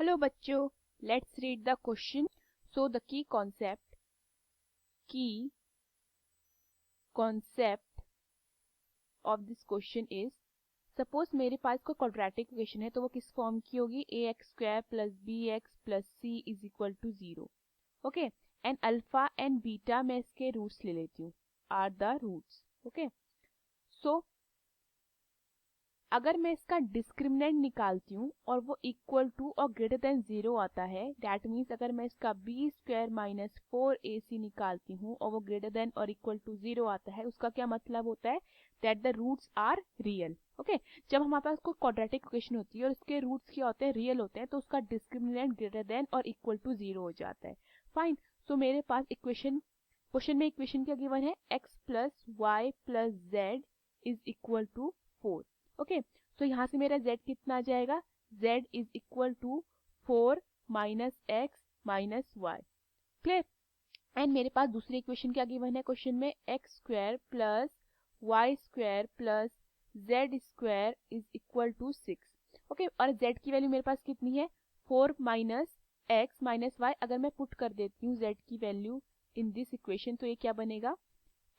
Hello बच्चों, let's read the question. So the key concept of this question is, suppose मेरे पास कोई quadratic equation है तो वो किस फॉर्म की होगी, ax square plus bx plus c is equal to 0. Okay, and alpha and beta मैं इसके roots ले लेती हूँ, are the roots. Okay, so अगर मैं इसका डिस्क्रिमिनेंट निकालती हूँ और वो इक्वल टू और ग्रेटर देन 0 आता है, दैट मीन्स अगर मैं इसका बी स्क्वायर माइनस 4ac निकालती हूँ और वो ग्रेटर देन और इक्वल टू 0 आता है, उसका क्या मतलब होता है, that the roots are real. Okay, जब हमारे पास कोई क्वाड्रेटिक इक्वेशन होती है और उसके रूट्स क्या होते हैं, रियल होते हैं, तो उसका डिस्क्रिमिनेंट ग्रेटर देन और इक्वल टू 0 हो जाता है. फाइन. सो मेरे पास क्वेश्चन में इक्वेशन क्या गिवन है, x plus y plus z is equal to 4. Okay, तो यहाँ से मेरा z कितना आ जाएगा, z is equal to 4 minus x minus y. Clear. And मेरे पास दूसरी इक्वेशन क्या गिवन है क्वेश्चन में, x square plus y square plus z square is equal to 6. Okay, और z की वैल्यू मेरे पास कितनी है, 4 माइनस एक्स माइनस वाई. अगर मैं पुट कर देती हूँ z की वैल्यू इन दिस इक्वेशन, तो ये क्या बनेगा,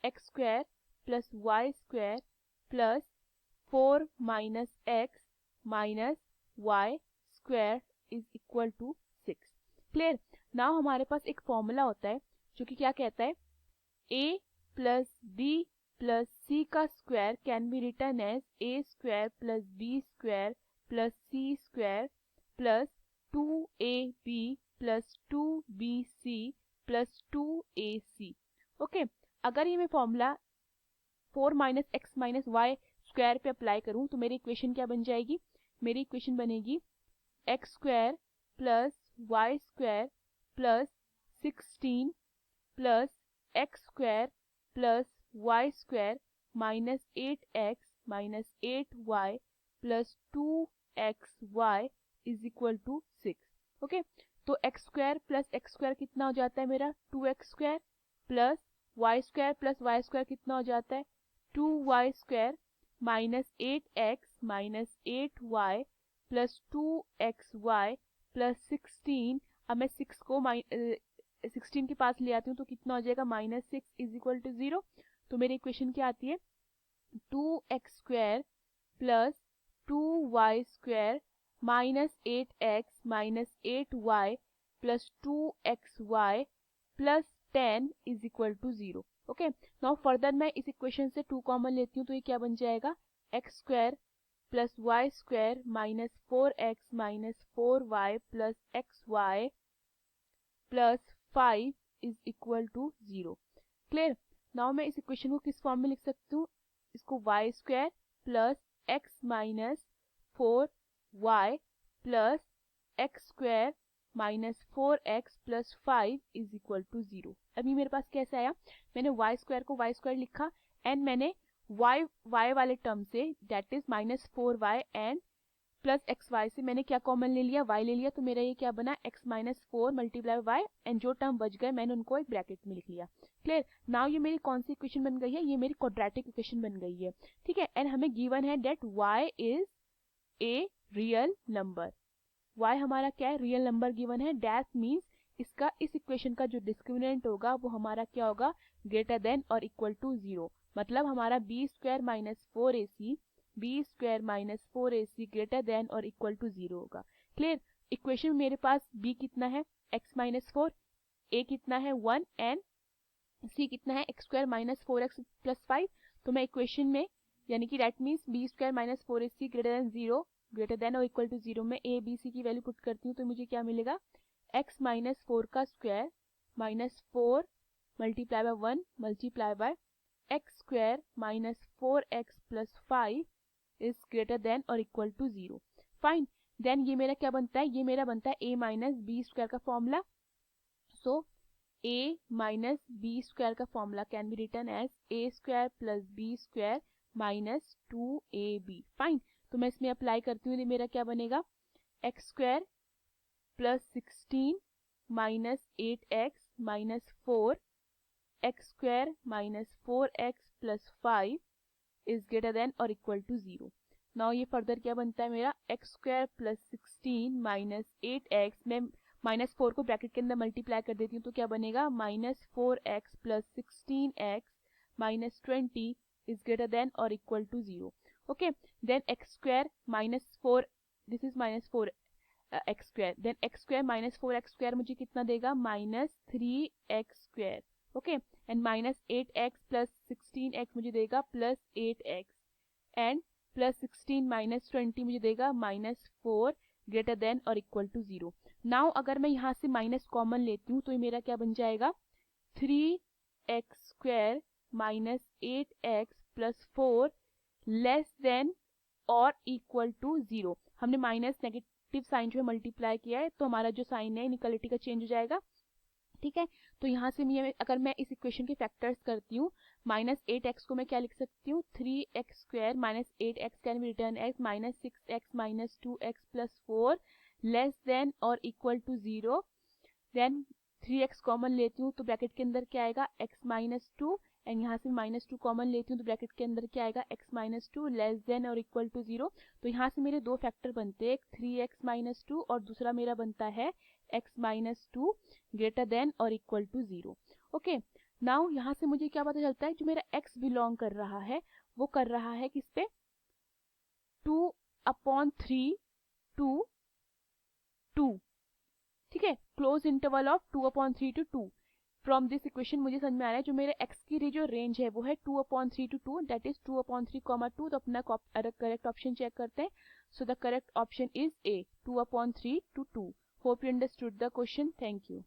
x square plus y square plus 4 minus x minus y square is equal to 6. Clear. Now हमारे पास एक फॉर्मूला होता है जो कि क्या कहता है, a plus b plus c का square can be written as a square plus b square plus c square plus 2ab plus 2bc plus 2ac. Okay, अगर ये मैं formula 4 minus x minus y square पे apply करूं तो मेरी equation क्या बन जाएगी, मेरी इक्वेशन बनेगी x square plus y square plus 16 plus x square plus y square minus 8x minus 8y plus 2xy is equal to 6. Okay, तो x square plus x square कितना हो जाता है मेरा, 2x square plus y square plus y square कितना हो जाता है, 2y square minus 8x minus 8y plus 2xy plus 16. अब मैं 6 को 16 के पास ले आती हूँ तो कितना हो जाएगा, माइनस 6 इज इक्वल टू 0. तो मेरी इक्वेशन क्या आती है, 2x square plus 2y square minus 8x minus 8y plus 2xy plus 10 is equal to 0. Okay, now further मैं इस इक्वेशन से 2 कॉमन लेती हूँ तो ये क्या बन जाएगा, x square plus y square minus 4x minus 4y plus xy plus 5 is equal to 0. Clear. Now मैं इस इक्वेशन को किस फॉर्म में लिख सकती हूँ, इसको y square plus x minus 4y plus x square minus 4x plus 5 is equal to 0. अभी मेरे पास कैसे आया, मैंने y स्क्वायर को y स्क्वायर लिखा एंड मैंने y वाले टर्म से that is minus 4y and plus x y से मैंने क्या कॉमन ले लिया, y ले लिया, तो मेरा ये क्या बना, x minus 4 multiply y and जो टर्म बच गए मैंने उनको एक ब्रैकेट में लिख लिया. क्लियर. नाउ ये मेरी कौन सी इक्वेशन बन गई है, ये मेरी क्वाड्रेटिक इक्वेशन बन गई है. ठीक है, एंड हमें गिवन है that y is a real number. y हमारा क्या है, रियल नंबर गिवन है. दैट मीन्स इसका इस इक्वेशन का जो डिस्क्रिमिनेंट होगा वो हमारा क्या होगा, ग्रेटर देन और इक्वल टू 0. मतलब हमारा b square minus 4ac b square minus 4ac greater than और इक्वल टू 0 होगा. क्लियर. इक्वेशन में मेरे पास b कितना है, x माइनस 4, a कितना है 1 एंड c कितना है, x square minus 4x plus 5. तो मैं इक्वेशन में यानी कि that means b square minus 4ac greater than 0 greater than और इक्वल टू 0 में a b c की वैल्यू पुट करती हूँ तो मुझे क्या मिलेगा, x माइनस 4 का square minus 4 multiply by 1 multiply by x square minus 4x plus 5 is greater than और इक्वल टू 0. फाइन. देन ये मेरा क्या बनता है, ये मेरा बनता है a माइनस बी स्क्वायर का formula. So a minus b square का formula can be written as a square plus b square minus 2ab. Fine. तो मैं इसमें अप्लाई करती हूँ, मेरा क्या बनेगा, x square plus 16 minus 8x minus 4 x square minus 4x plus 5 is greater than और इक्वल टू 0. नाउ ये फर्दर क्या बनता है मेरा x square plus 16 minus 8x, मैं -4 को ब्रैकेट के अंदर मल्टीप्लाई कर देती हूँ तो क्या बनेगा -4x plus 16x minus 20 is greater than और equal to 0. Okay, then x square minus 4, this is -4 x square, then x square minus 4x square मुझे कितना देगा -3x square. Okay, and minus 8x plus 16x मुझे देगा plus 8x, and plus 16 minus 20 मुझे देगा -4 greater than और equal to 0. Now अगर मैं यहाँ से माइनस कॉमन लेती हूँ तो ये मेरा क्या बन जाएगा 3x square minus 8x plus 4 less than और इक्वल टू 0. हमने माइनस नेगेटिव साइन जो है मल्टीप्लाई किया है तो हमारा जो साइन है इनइक्वालिटी का चेंज हो जाएगा. ठीक है, तो यहाँ से अगर मैं इस इक्वेशन के फैक्टर्स करती हूँ, -8x को मैं क्या लिख सकती हूँ 3x square minus 8x can be written as -6x minus 2x plus 4 less than और equal to 0. Then 3x common लेती हूँ तो ब्रैकेट के अंदर क्या आएगा x माइनस 2, एंड यहाँ से -2 कॉमन लेती हूँ तो ब्रैकेट के अंदर क्या आएगा x माइनस 2 लेस देन और इक्वल टू 0. तो यहाँ से मेरे दो फैक्टर बनते हैं, एक 3x माइनस 2 और दूसरा मेरा बनता है x माइनस 2 ग्रेटर देन और इक्वल टू 0. ओके, नाउ यहाँ से मुझे क्या पता चलता है, जो मेरा x बिलोंग कर रहा है वो कर रहा है किस पे 2/3 टू 2. ठीक है, close interval of 2/3 to 2. From this equation मुझे समझ में आ रहा है जो मेरे x की जो रेंज है वो है 2/3 टू 2, दैट इज 2/3, 2. तो अपना करेक्ट ऑप्शन चेक करते हैं. So the correct option is a 2/3 to 2. Hope you understood the question. Thank you.